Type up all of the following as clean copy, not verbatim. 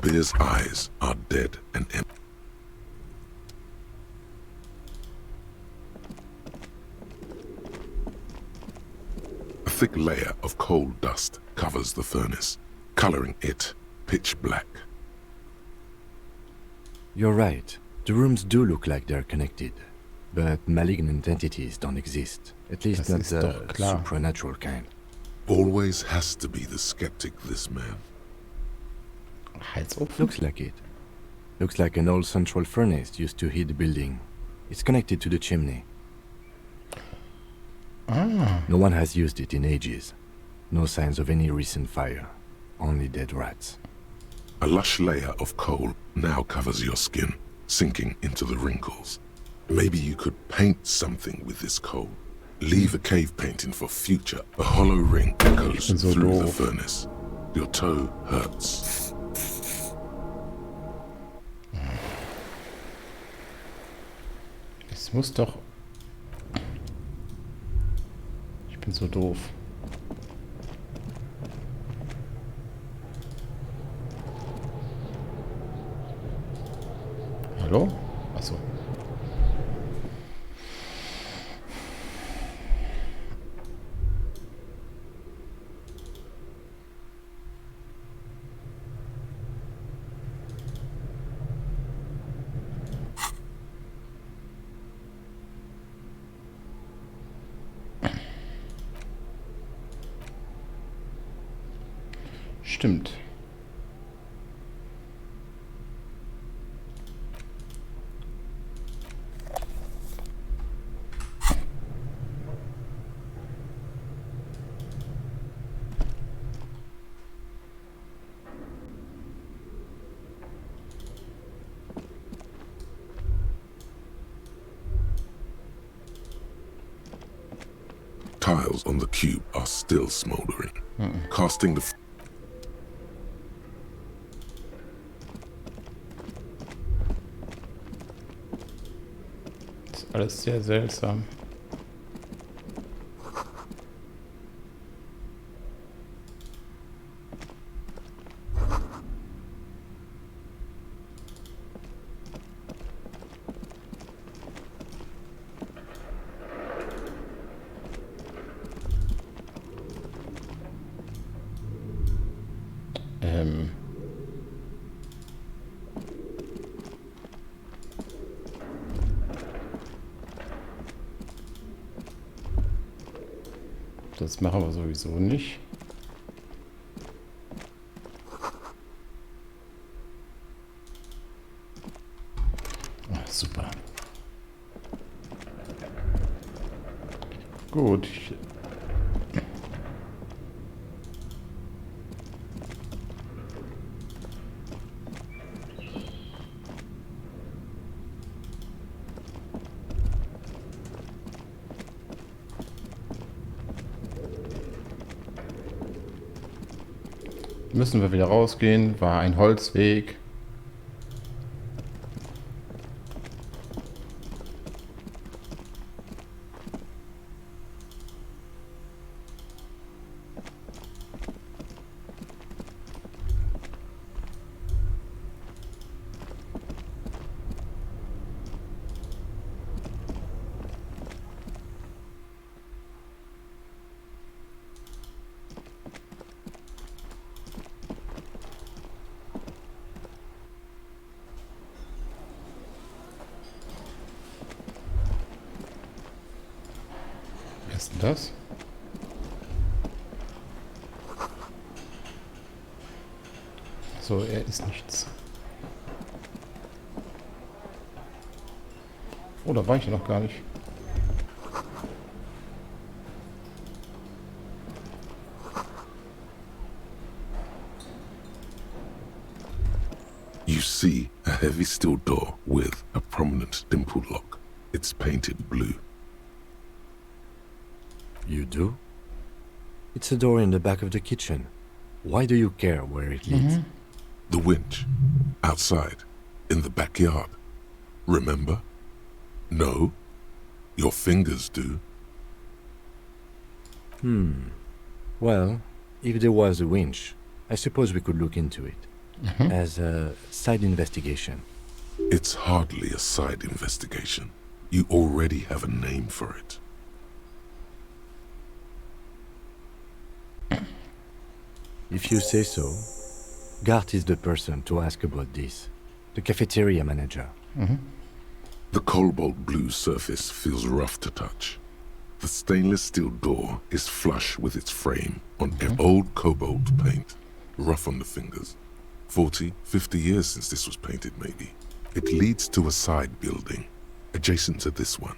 bear's eyes are dead and empty. A thick layer of coal dust covers the furnace, coloring it pitch black. You're right. The rooms do look like they're connected. But malignant entities don't exist. At least Das not ist the doch klar. supernatural kind. Always has to be the skeptic, this man. Heizofen? Looks like it. Looks like an old central furnace used to heat the building. It's connected to the chimney. Ah, No one has used it in ages. No signs of any recent fire. Only dead rats. A lush layer of coal now covers your skin, sinking into the wrinkles. Maybe you could paint something with this coal. Leave a cave painting for future. A hollow ring echoes bin so through the doof. furnace. Your toe hurts. es muss doch... Ich bin so doof. Hallo? Achso. Stimmt. Tiles on the cube are still smoldering, casting the Das ist alles sehr seltsam. Das machen wir sowieso nicht. Ah, super. Gut. Müssen wir wieder rausgehen. War ein Holzweg. Wer ist denn das? So, er ist nichts. Oh, da war ich noch gar nicht. You see a heavy steel door with a prominent dimple lock. It's painted blue. You do? It's a door in the back of the kitchen. Why do you care where it leads? The winch. Outside. In the backyard. Remember? No? Your fingers do. Well, if there was a winch, I suppose we could look into it. as a side investigation. It's hardly a side investigation. You already have a name for it. If you say so, Gart is the person to ask about this. The cafeteria manager. The cobalt blue surface feels rough to touch. The stainless steel door is flush with its frame on old cobalt paint, rough on the fingers. 40, 50 years since this was painted, maybe. It leads to a side building, adjacent to this one.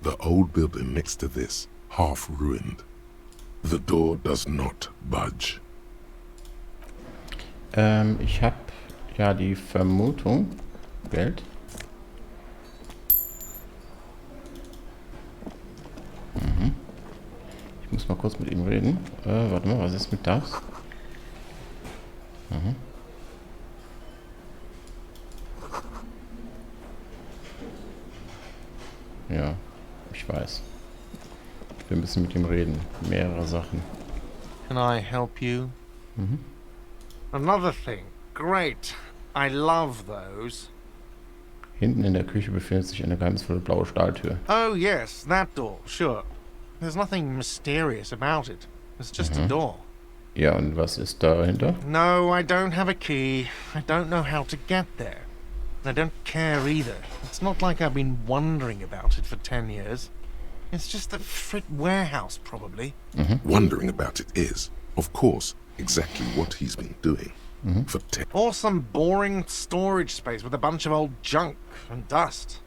The old building next to this, half ruined. The door does not budge. Ich habe ja die Vermutung. Geld. Ich muss mal kurz mit ihm reden. Warte mal, was ist mit das? Ja, ich weiß. Wir müssen mit ihm reden. Mehrere Sachen. Can I help you? Another thing. Great. I love those. Hinten in der Küche befindet sich eine geheimnisvolle blaue Stahltür. Oh, yes, that door, sure. There's nothing mysterious about it. It's just a door. Ja, und was ist dahinter? No, I don't have a key. I don't know how to get there. I don't care either. It's not like I've been wondering about it for 10 years. It's just a frit warehouse, probably. Wondering about it is, of course, exactly what he's been doing. For 10. Or some boring storage space with a bunch of old junk and dust.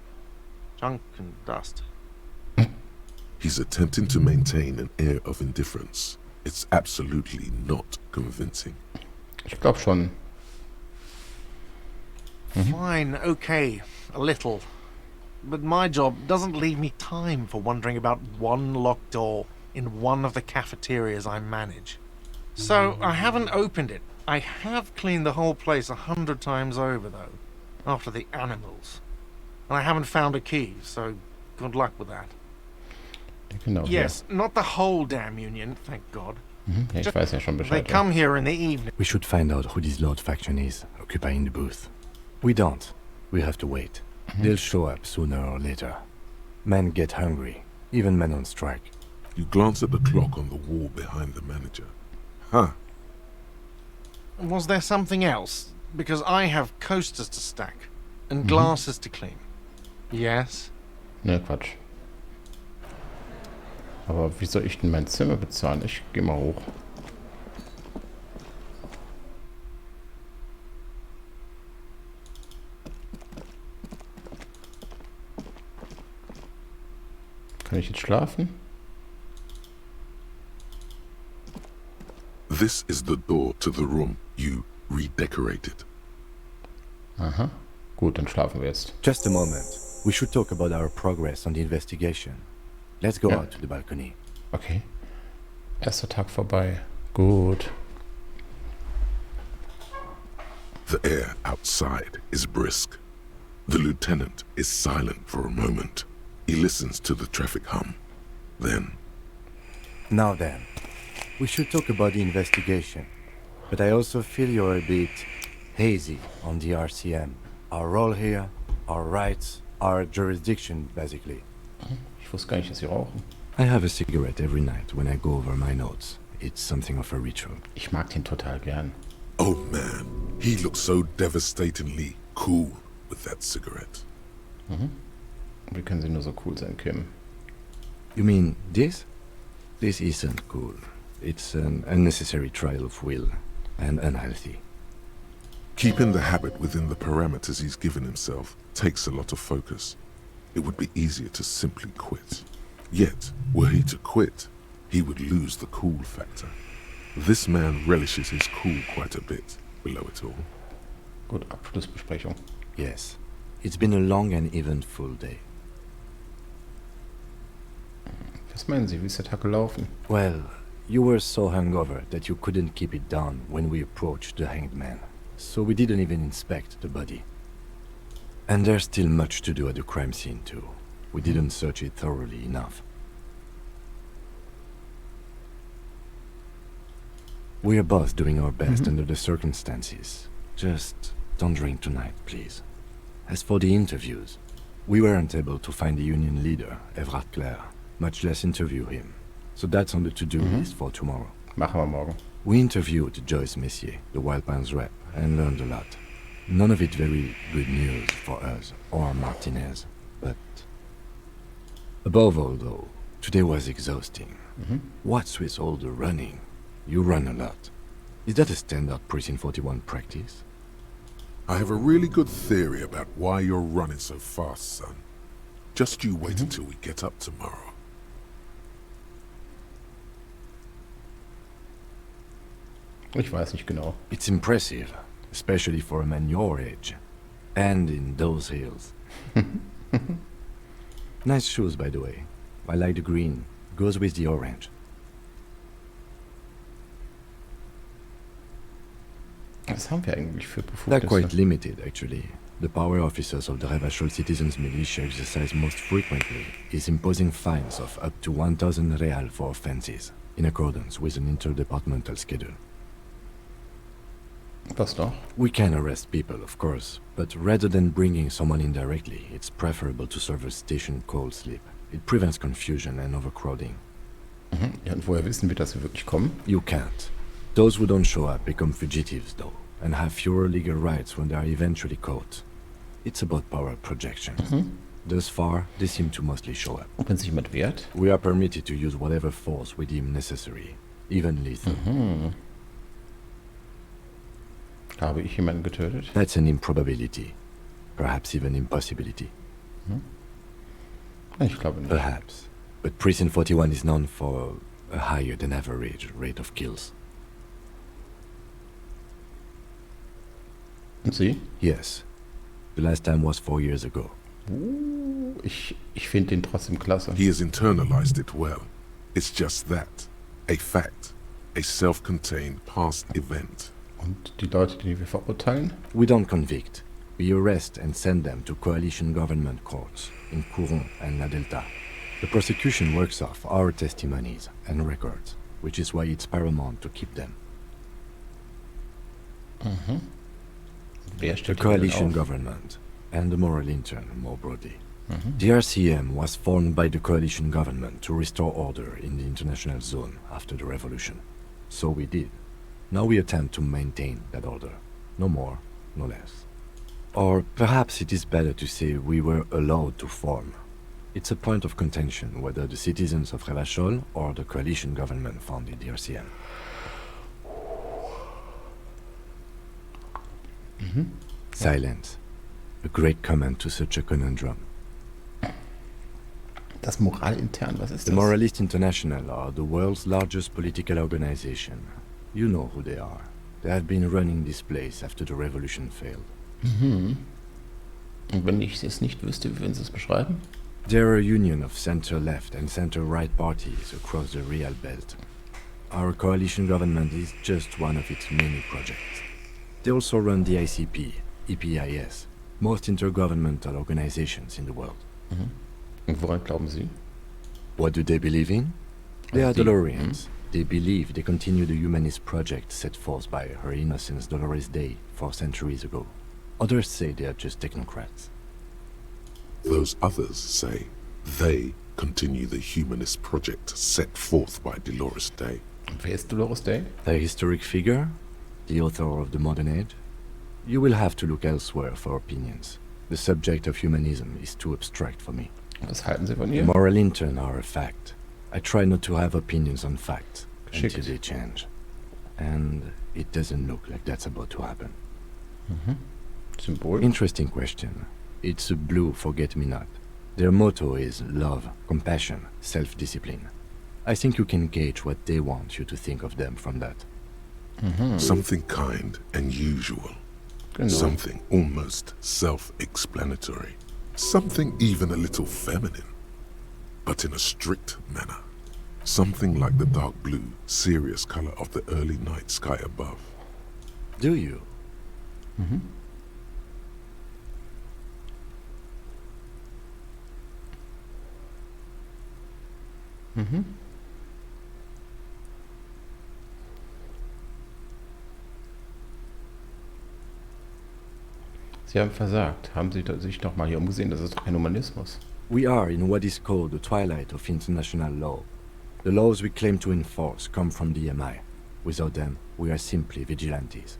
Junk and dust. He's attempting to maintain an air of indifference. It's absolutely not convincing. Ich glaube schon. Fine, okay, a little. But my job doesn't leave me time for wondering about one locked door in one of the cafeterias I manage. So I haven't opened it. I have cleaned the whole place 100 times over, though, after the animals. And I haven't found a key, so good luck with that. Genau. Yes, not the whole damn union, thank God. Ja, ich weiß ja schon They Bescheid. come here in the evening. We should find out who this Lord faction is, occupying the booth. We don't. We have to wait. They'll show up sooner or later. Men get hungry, even men on strike. You glance at the clock on the wall behind the manager. Huh. Was there something else? Because I have coasters to stack and glasses to clean. Yes? Ne, Quatsch. Aber wie soll ich denn mein Zimmer bezahlen? Ich geh mal hoch. Kann ich jetzt schlafen? This is the door to the room you redecorated. Aha. Gut, dann schlafen wir jetzt. Just a moment. We should talk about our progress on the investigation. Let's go out to the balcony. Okay. Erster Tag vorbei. Gut. The air outside is brisk. The lieutenant is silent for a moment. He listens to the traffic hum. Then, Now then, we should talk about the investigation. But I also feel you're a bit hazy on the RCM. Our role here, our rights, our jurisdiction, basically. Ich wusste gar nicht, dass Sie rauchen. I have a cigarette every night when I go over my notes. It's something of a ritual. Ich mag den total gern. oh man, he looks so devastatingly cool with that cigarette. Wie können Sie nur so cool sein, Kim? You mean this? This isn't cool. It's an unnecessary trial of will, and unhealthy. Keeping the habit within the parameters he's given himself takes a lot of focus. It would be easier to simply quit. Yet, were he to quit, he would lose the cool factor. This man relishes his cool quite a bit below it all. Gut, Abschlussbesprechung. Yes. It's been a long and eventful day. Was meinen Sie, wie ist der Tag gelaufen? Well, you were so hungover that you couldn't keep it down when we approached the hanged man, so we didn't even inspect the body. And there's still much to do at the crime scene too. We didn't search it thoroughly enough. We're both doing our best under the circumstances. Just don't drink tonight, please. As for the interviews, we weren't able to find the union leader, Everard Clare, much less interview him. So that's on the to-do list for tomorrow. Machen wir morgen. We interviewed Joyce Messier, the Wild Pines rep, and learned a lot. None of it very good news for us or Martinez, but... Above all, though, today was exhausting. What's with all the running? You run a lot. Is that a standard Precinct 41 practice? I have a really good theory about why you're running so fast, son. Just you wait until we get up tomorrow. Ich weiß nicht genau. It's impressive, especially for a man your age. And in those hills. Nice shoes, by the way. I like the green. Goes with the orange. Was haben wir eigentlich für They're quite Befugnisse? limited, actually. The power officers of the Revachol Citizens Militia exercise most frequently is imposing fines of up to 1,000 real for offenses, in accordance with an interdepartmental schedule. Was noch? We can arrest people, of course, but rather than bringing someone in directly, it's preferable to serve a station cold sleep. It prevents confusion and overcrowding. Ja, und woher wissen wir, dass sie wirklich kommen? You can't. Those who don't show up become fugitives, though, and have fewer legal rights when they are eventually caught. It's about power projection. Thus far, they seem to mostly show up. Und wenn sich jemand wehrt? We are permitted to use whatever force we deem necessary, even lethal. Habe ich jemanden getötet? That's an improbability. Perhaps even impossibility. Ich glaube nicht. Perhaps. But Precinct 41 is known for a higher than average rate of kills. Und Sie? Yes. The last time was 4 years ago. Ich finde den trotzdem klasse. He has internalized it well. It's just that. A fact. A self-contained past event. Und die Leute, die wir verurteilen? We don't convict. We arrest and send them to coalition government courts in Courron and La Delta. The prosecution works off our testimonies and records, which is why it's paramount to keep them. Wer The stellt die coalition denn auf? government and the moral intern more broadly. The RCM was formed by the coalition government to restore order in the international zone after the revolution. So we did. Now we attempt to maintain that order. No more, no less. Or perhaps it is better to say we were allowed to form. It's a point of contention whether the citizens of Revachol or the coalition government founded the RCM. Silence. A great comment to such a conundrum. Das Moralintern, was ist The das? Moralist International are the world's largest political organization. You know who they are. They have been running this place after the revolution failed. Und wenn ich es nicht wüsste, wie würden Sie es beschreiben? They're a union of center-left and center-right parties across the Real Belt. Our coalition government is just one of its many projects. They also run the ICP, EPIS, most intergovernmental organizations in the world. Und woran glauben Sie? What do they believe in? They are Die- Dolorians. They believe they continue the humanist project set forth by Her Innocence Dolores Day 4 centuries ago. Others say they are just technocrats. Those others say they continue the humanist project set forth by Dolores Day. Und wer ist Dolores Day? A historic figure? The author of the modern age? You will have to look elsewhere for opinions. The subject of humanism is too abstract for me. Was halten Sie von The ihr? moral intern are a fact. I try not to have opinions on facts until Geschickt. they change. And it doesn't look like that's about to happen. Symbol? Interesting question. It's a blue forget-me-not. Their motto is love, compassion, self-discipline. I think you can gauge what they want you to think of them from that. Something kind and usual. Genau. Something almost self-explanatory. Something even a little feminine. But in a strict manner. Something like the dark blue, serious color of the early night sky above. Do you? Sie haben versagt. Haben Sie sich noch mal hier umgesehen? Das ist doch kein Humanismus. We are in what is called the twilight of international law. The laws we claim to enforce come from the MI. Without them, we are simply vigilantes.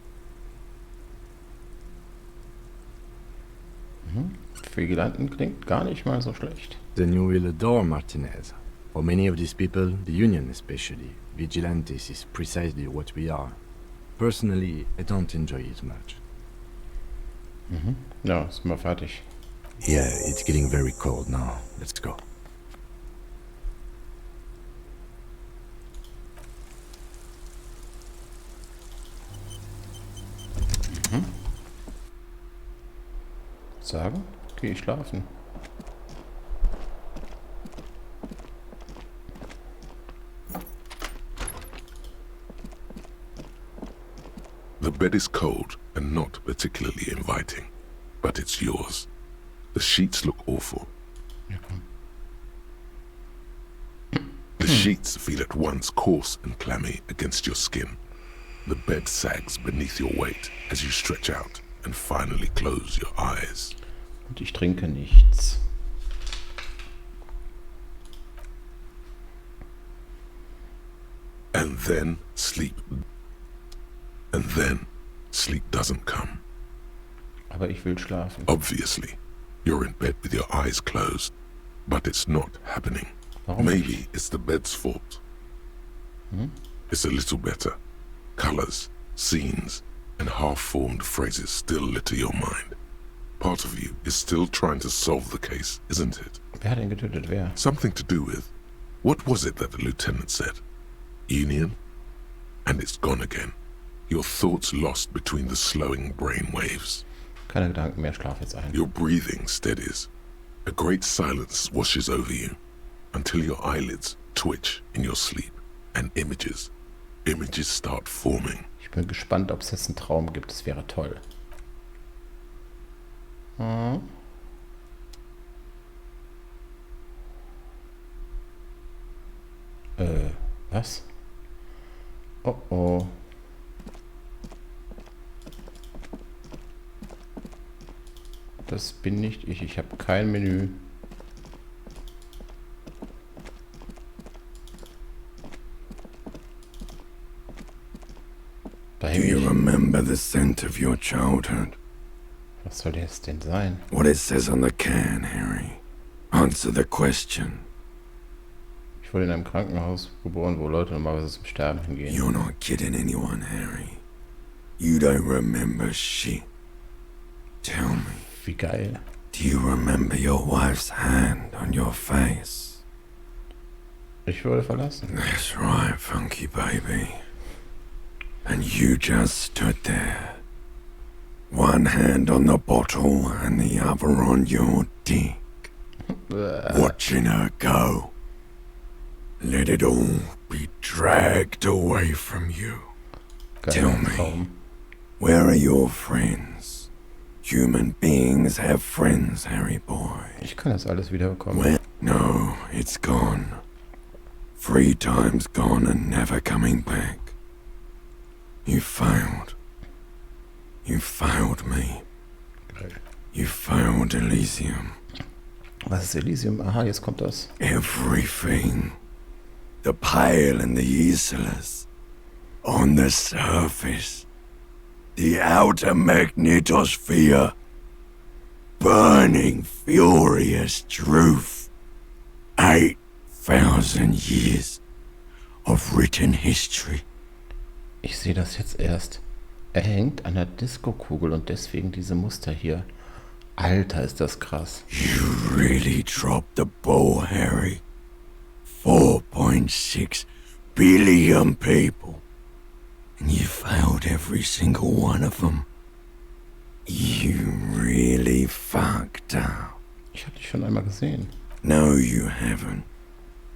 Vigilanten klingt gar nicht mal so schlecht. Then you will adore Martinez. For many of these people, the Union especially, vigilantes is precisely what we are. Personally, I don't enjoy it much. Ja, sind wir fertig. Yeah, it's getting very cold now. Let's go. Sagen? Gehe ich schlafen. The bed is cold and not particularly inviting, but it's yours. The sheets look awful. Ja, komm. The sheets feel at once coarse and clammy against your skin. The bed sags beneath your weight as you stretch out and finally close your eyes. Und ich trinke nichts. And then sleep. And then sleep doesn't come. Aber ich will schlafen. Obviously, you're in bed with your eyes closed, but it's not happening. Warum Maybe nicht? it's the bed's fault. It's a little better. Colors, scenes, and half-formed phrases still litter your mind. Part of you is still trying to solve the case, isn't it? Wer hat ihn getötet? Wer? Something to do with... What was it that the lieutenant said? Union? And it's gone again. Your thoughts lost between the slowing brain waves. Keine Gedanken mehr, schlaf jetzt ein. Your breathing steadies. A great silence washes over you until your eyelids twitch in your sleep and images start forming. Ich bin gespannt, ob es jetzt einen Traum gibt. Das wäre toll. Was? Oh oh. Das bin nicht ich. Ich habe kein Menü. Da Do hänge you ich. remember the scent of your childhood? Was soll das denn sein? What it says on the can, Harry. Answer the question. Ich wurde in einem Krankenhaus geboren, wo Leute normalerweise zum Sterben hingehen. You're not kidding anyone, Harry. You don't remember shit. Tell me, Wie geil. do you remember your wife's hand on your face? Ich wurde verlassen. That's right, funky baby. And you just stood there. One hand on the bottle and the other on your dick. Watching her go. Let it all be dragged away from you. Tell me. Traum. Where are your friends? Human beings have friends, Harry boy. Ich kann das alles wieder bekommen. Where? No, it's gone. 3 times gone and never coming back. You failed. You failed me. Geil. You failed Elysium. Was ist Elysium? Aha, jetzt kommt das. Everything. The Pale and the Isolas. On the surface. The outer magnetosphere. Burning, furious truth. 8,000 years of written history. Ich sehe das jetzt erst. Er hängt an der Diskokugel und deswegen diese Muster hier. Alter, ist das krass. You really dropped the ball, Harry. 4.6 billion people. And you failed every single one of them. You really fucked up. Ich habe dich schon einmal gesehen. No, you haven't.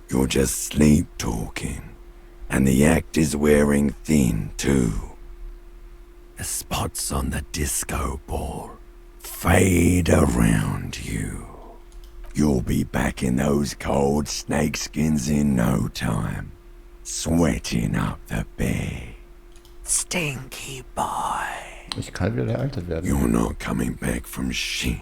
You're just sleep talking. And the act is wearing thin, too. The spots on the disco ball fade around you. You'll be back in those cold snakeskins in no time, sweating up the bed. Stinky boy. Ich kann wieder der Alte werden. You're not coming back from shit.